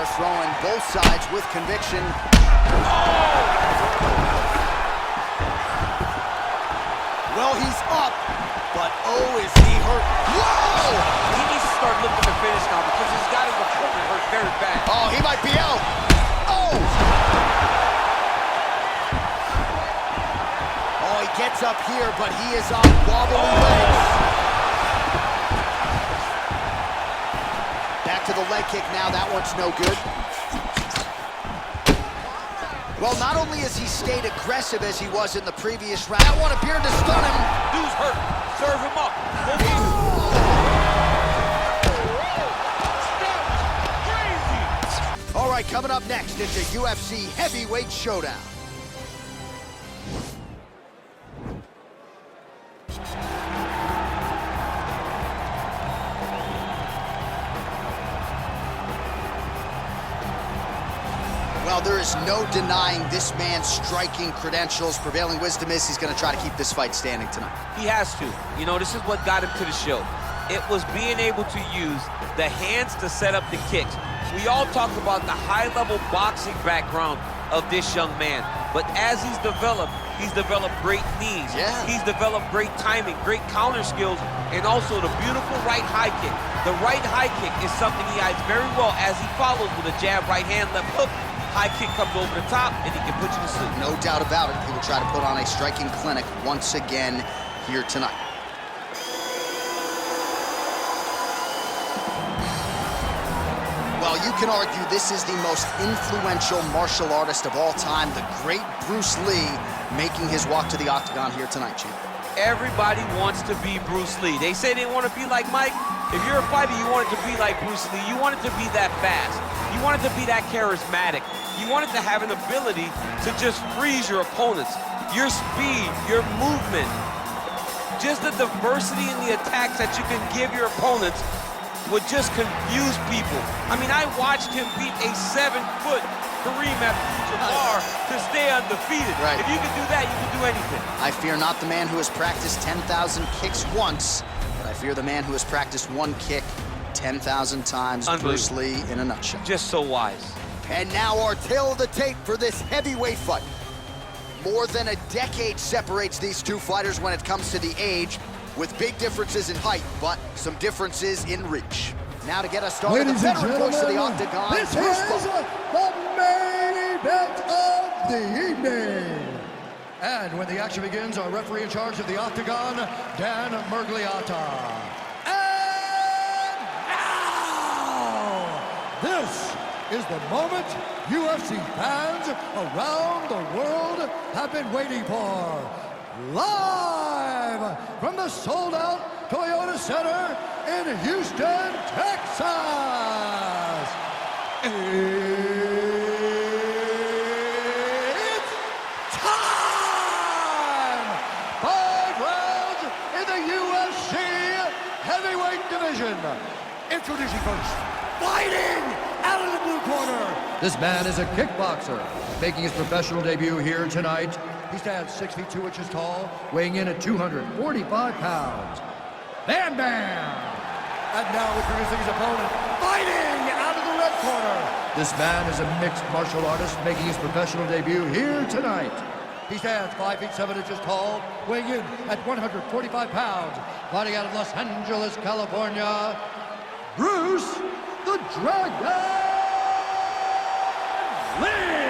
they're throwing both sides with conviction. Well, he's up, but oh, is he hurt? Whoa! He needs to start looking to finish now because he's got his opponent hurt very bad. Oh, he might be out. Oh! Oh, he gets up here, but he is on wobbly legs. Back to the leg kick now. That one's no good. Well, not only has he stayed aggressive as he was in the previous round, that one appeared to stun him. Dude's hurt. Serve him up. Crazy. All right, coming up next, it's a UFC heavyweight showdown. Well, there is no denying this man's striking credentials. Prevailing wisdom is he's going to try to keep this fight standing tonight. He has to. You know, this is what got him to the show. It was being able to use the hands to set up the kicks. We all talk about the high-level boxing background of this young man. But as he's developed great knees. Yeah. He's developed great timing, great counter skills, and also the beautiful right high kick. The right high kick is something he hides very well as he follows with a jab, right hand, left hook. High kick comes over the top, and he can put you to sleep. No doubt about it. He will try to put on a striking clinic once again here tonight. Well, you can argue this is the most influential martial artist of all time, the great Bruce Lee, making his walk to the octagon here tonight, Chief. Everybody wants to be Bruce Lee. They say they want to be like Mike. If you're a fighter, you want it to be like Bruce Lee. You want it to be that fast. You want it to be that charismatic. You want it to have an ability to just freeze your opponents. Your speed, your movement, just the diversity in the attacks that you can give your opponents would just confuse people. I mean, I watched him beat a 7-foot Kareem Abdul-Jabbar to stay undefeated. Right. If you can do that, you can do anything. I fear not the man who has practiced 10,000 kicks once, but I fear the man who has practiced one kick 10,000 times. Bruce Lee in a nutshell. Just so wise. And now our tale of the tape for this heavyweight fight. More than a decade separates these two fighters when it comes to the age, with big differences in height, but some differences in reach. Now to get us started, ladies the and veteran voice of the octagon, this is the main event of the evening. And when the action begins, our referee in charge of the octagon, Dan Murgliata. And now, this is the moment UFC fans around the world have been waiting for. Live from the sold-out Toyota Center in Houston, Texas. It's time! 5 rounds in the UFC heavyweight division. Introducing first, fighting out of the blue corner. This man is a kickboxer, making his professional debut here tonight. He stands 6 feet 2 inches tall, weighing in at 245 pounds. Bam Bam! And now introducing his opponent, fighting out of the red corner. This man is a mixed martial artist, making his professional debut here tonight. He stands 5 feet 7 inches tall, weighing in at 145 pounds. Fighting out of Los Angeles, California, Bruce the Dragon Lee!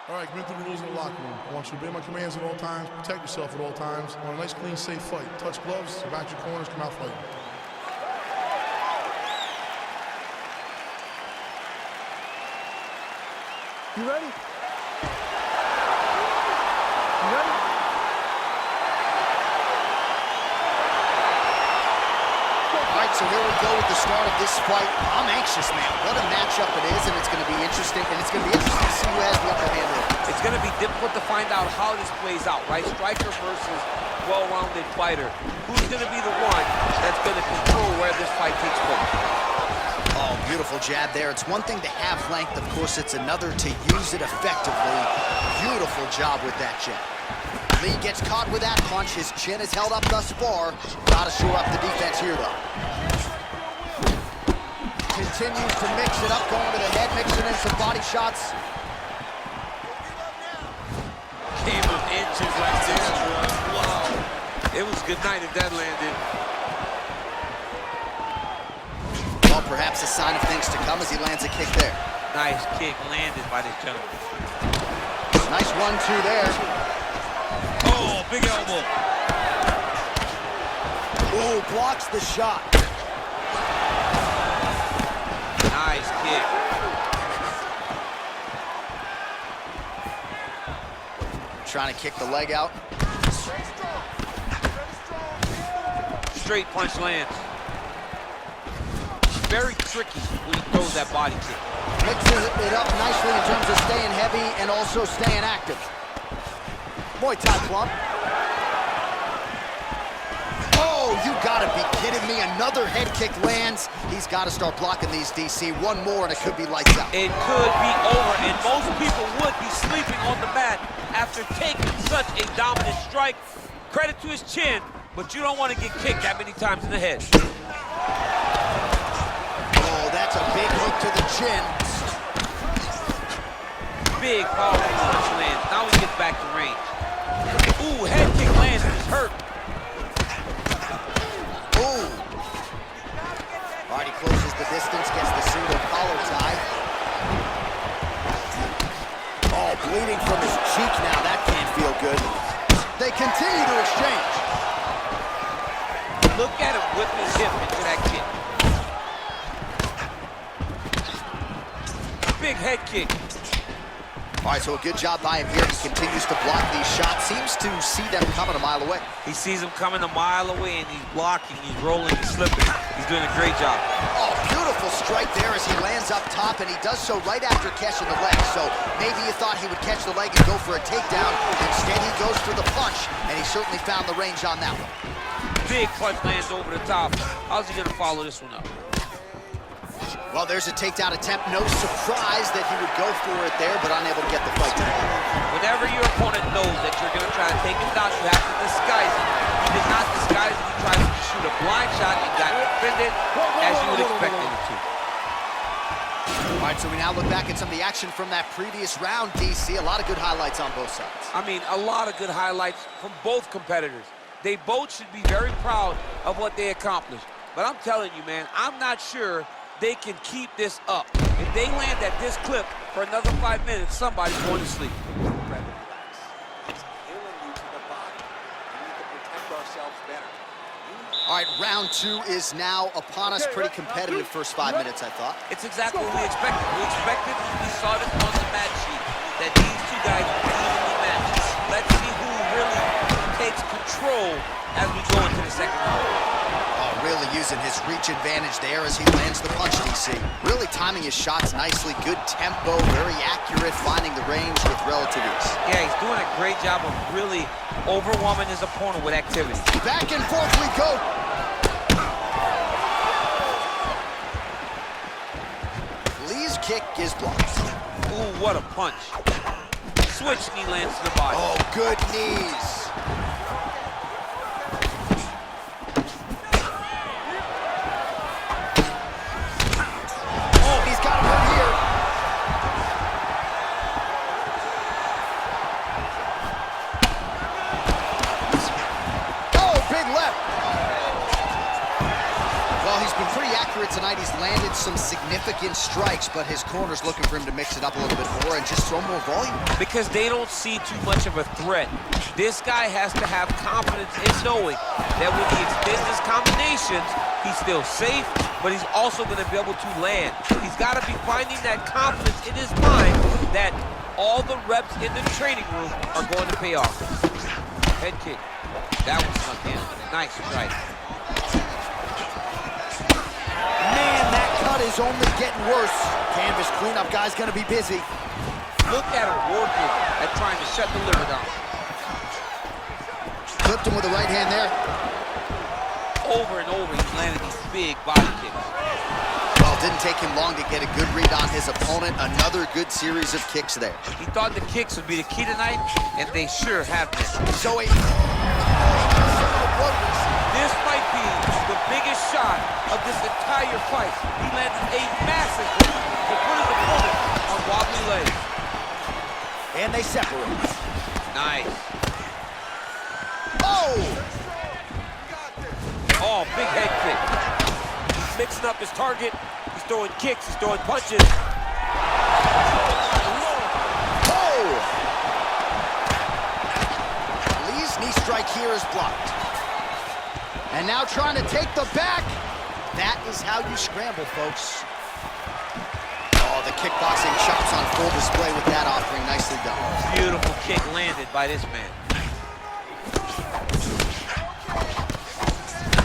All right, commit to the rules of the locker room. I want you to obey my commands at all times, protect yourself at all times. I want a nice, clean, safe fight. Touch gloves, back your corners, come out fighting. You ready? You ready? All right, so here we go with the start of this fight. I'm anxious, man. What a matchup it is, and it's going to be interesting. And it's going to be interesting to see who has the upper hand there. It's going to be difficult to find out how this plays out, right? Striker versus well-rounded fighter. Who's going to be the one that's going to control where this fight takes place? Oh, Oh, beautiful jab there. It's one thing to have length. Of course, it's another to use it effectively. Beautiful job with that jab. Lee gets caught with that punch. His chin is held up thus far. Gotta shore up the defense here, though. Continues to mix it up, going to the head, mixing in some body shots. Came of inches right there. Wow. It was good night if that landed. Well, perhaps a sign of things to come as he lands a kick there. Nice kick landed by this gentleman. Nice 1-2 there. Oh, big elbow. Ooh, blocks the shot. Nice kick. Trying to kick the leg out. Straight punch lands. Very tricky when he throws that body kick. Mixes it up nicely in terms of staying heavy and also staying active. Muay Thai plump. Oh, you gotta be kidding me. Another head kick lands. He's gotta start blocking these, DC. One more and it could be lights out. It could be over, and most people would be sleeping on the mat after taking such a dominant strike. Credit to his chin, but you don't want to get kicked that many times in the head. Oh, that's a big hook to the chin. Big powerful punch lands. Now he gets back to range. Ooh, head kick lands and it's hurt. Ooh. All right, he closes the distance, gets the single collar tie. Oh, bleeding from his cheek now. That can't feel good. They continue to exchange. Look at him whip his hip into that kick. Big head kick. All right, so a good job by him here. He continues to block these shots. Seems to see them coming a mile away. He sees him coming a mile away, and he's blocking, he's rolling, he's slipping. He's doing a great job. Oh, beautiful strike there as he lands up top, and he does so right after catching the leg. So maybe you thought he would catch the leg and go for a takedown. Instead, he goes for the punch, and he certainly found the range on that one. Big punch lands over the top. How's he gonna follow this one up? Well, there's a takedown attempt. No surprise that he would go for it there, but unable to get the fight done. Whenever your opponent knows that you're gonna try to take him down, you have to disguise it. He did not disguise it. He tried to shoot a blind shot and got defended as you would expect him to. All right, so we now look back at some of the action from that previous round, DC. A lot of good highlights on both sides. I mean, a lot of good highlights from both competitors. They both should be very proud of what they accomplished. But I'm telling you, man, I'm not sure they can keep this up. If they land at this clip for another 5 minutes, somebody's going to sleep. All right, round two is now upon us. Pretty competitive first 5 minutes, I thought. It's exactly what we expected. We expected, we saw this on the match sheet, that these two guys would evenly match. Let's see who really takes control as we go into the second round. Oh, really using his reach advantage there as he lands the punch, DC. Really timing his shots nicely. Good tempo, very accurate, finding the range with relative ease. Yeah, he's doing a great job of really overwhelming his opponent with activity. Back and forth we go. Lee's kick is blocked. Ooh, what a punch. Switch knee lands to the body. Oh, good knees. Oh, he's got him right here. Oh, big left. Well, he's been pretty accurate tonight. He's landed some significant strikes, but his corner's looking for him to mix it up a little bit more and just throw more volume. Because they don't see too much of a threat. This guy has to have confidence in knowing that when he extends his combinations, he's still safe, but he's also going to be able to land. He's got to be finding that confidence in his mind that all the reps in the training room are going to pay off. Head kick. That one snuck in. Nice strike. Man, that cut is only getting worse. Canvas cleanup guy's going to be busy. Look at him working at trying to shut the liver down. Clipped him with the right hand there. over and over, he's landing these big body kicks. Well, it didn't take him long to get a good read on his opponent. Another good series of kicks there. He thought the kicks would be the key tonight, and they sure have been. So this might be the biggest shot of this entire fight. He landed a massive hook to put his opponent on wobbly legs. And they separate. Nice. Oh! Oh, big head kick. He's mixing up his target. He's throwing kicks, he's throwing punches. Oh! Lee's knee strike here is blocked. And now trying to take the back. That is how you scramble, folks. Oh, the kickboxing chops on full display with that offering. Nicely done. Beautiful kick landed by this man.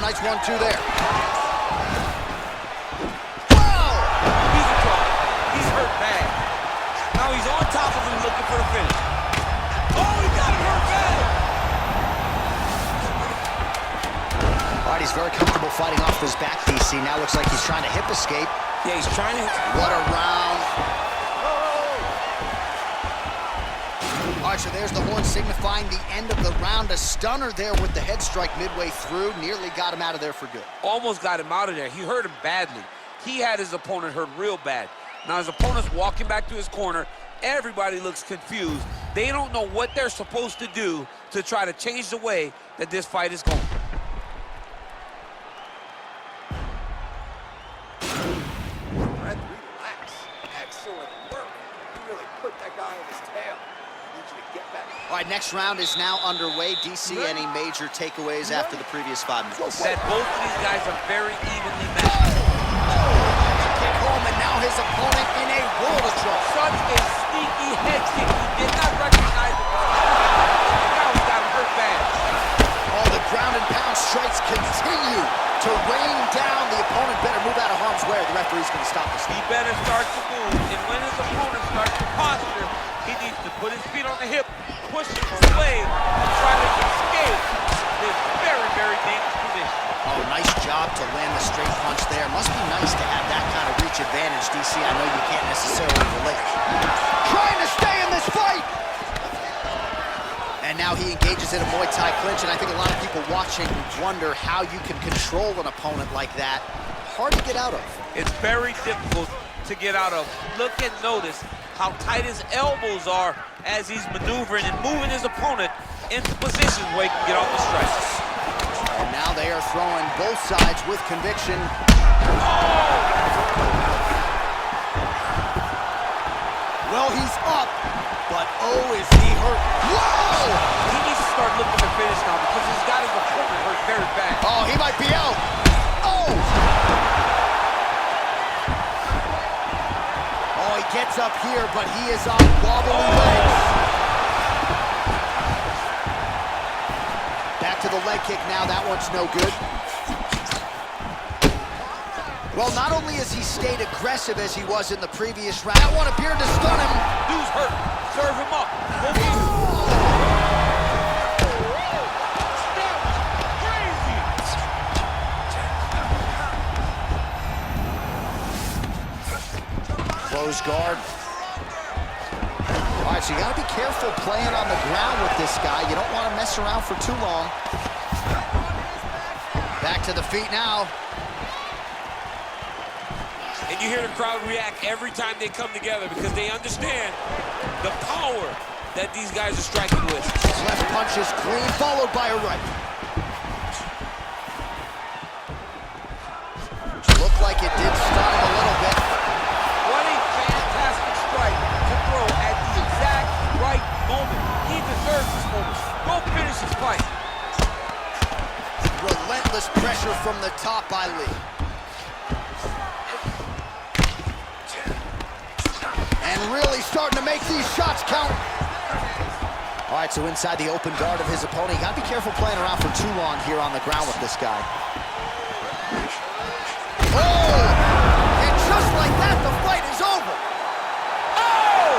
Nice 1-2 there. He's in trouble. He's hurt bad. Now he's on top of him looking for the finish. Oh, he got him hurt bad. All right, he's very comfortable fighting off his back, DC. Now looks like he's trying to hip escape. Yeah, he's trying to. What a round. All right, so there's the horn signifying the end of the round. A stunner there with the head strike midway through. Nearly got him out of there for good. Almost got him out of there. He hurt him badly. He had his opponent hurt real bad. Now his opponent's walking back to his corner. Everybody looks confused. They don't know what they're supposed to do to try to change the way that this fight is going. Relax. Excellent work. You really put that guy on his tail. I need you to get back. All right, next round is now underway. DC, any major takeaways after the previous 5 minutes? That both of these guys are very evenly matched. Kick home, and now his opponent in a world of trouble. Such a sneaky head kick. He did not recognize it. Now he got him hurt bad. All the ground and pound strikes continue to rain down. The opponent better move out of harm's way. The referee's going to stop this. He better start to move, and when his opponent starts to posture, he needs to put his feet on the hip, push him away, and try to escape this very, very dangerous position. Oh, nice job to land the straight punch there. Must be nice to have that kind of reach advantage, DC. I know you can't necessarily relate. Trying to stay in this fight! And now he engages in a Muay Thai clinch, and I think a lot of people watching wonder how you can control an opponent like that. Hard to get out of. It's very difficult to get out of. Look and notice how tight his elbows are as he's maneuvering and moving his opponent into positions where he can get off the strikes. And now they are throwing both sides with conviction. Well, he's up, but oh, is he hurt. Whoa! He needs to start looking to finish now because he's got his opponent hurt very bad. Oh, he might be out. Oh! Oh, he gets up here, but he is on wobbly legs. Back to the leg kick now. That one's no good. Well, not only has he stayed aggressive as he was in the previous round, that one appeared to stun him. Dude's hurt. Serve him up. Close guard. All right, so you got to be careful playing on the ground with this guy. You don't want to mess around for too long. Back to the feet now. And you hear the crowd react every time they come together because they understand the power that these guys are striking with. His left punch is clean, followed by a right. Looked like it did stun him a little bit. What a fantastic strike to throw at the exact right moment. He deserves this moment. Go finish his fight. Relentless pressure from the top by Lee. And really starting to make these shots count. All right, so inside the open guard of his opponent. You got to be careful playing around for too long here on the ground with this guy. Oh! And just like that, the fight is over. Oh!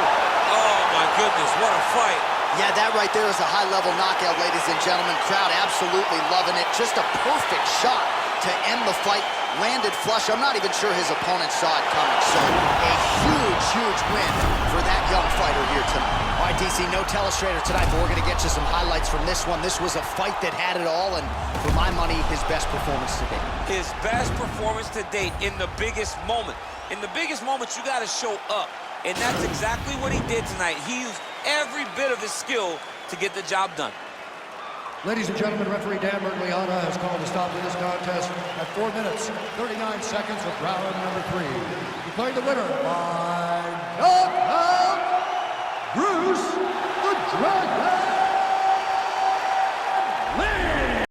Oh, my goodness, what a fight. Yeah, that right there is a high-level knockout, ladies and gentlemen. Crowd absolutely loving it. Just a perfect shot to end the fight, landed flush. I'm not even sure his opponent saw it coming. So a huge, huge win for that young fighter here tonight. All right, DC, no telestrator tonight, but we're going to get you some highlights from this one. This was a fight that had it all, and for my money, his best performance to date. His best performance to date in the biggest moment. In the biggest moments, you got to show up. And that's exactly what he did tonight. He used every bit of his skill to get the job done. Ladies and gentlemen, referee Dan Mergliana has called a stop to this contest at 4 minutes, 39 seconds of round number 3. Declaring the winner by knockout, Bruce the Dragon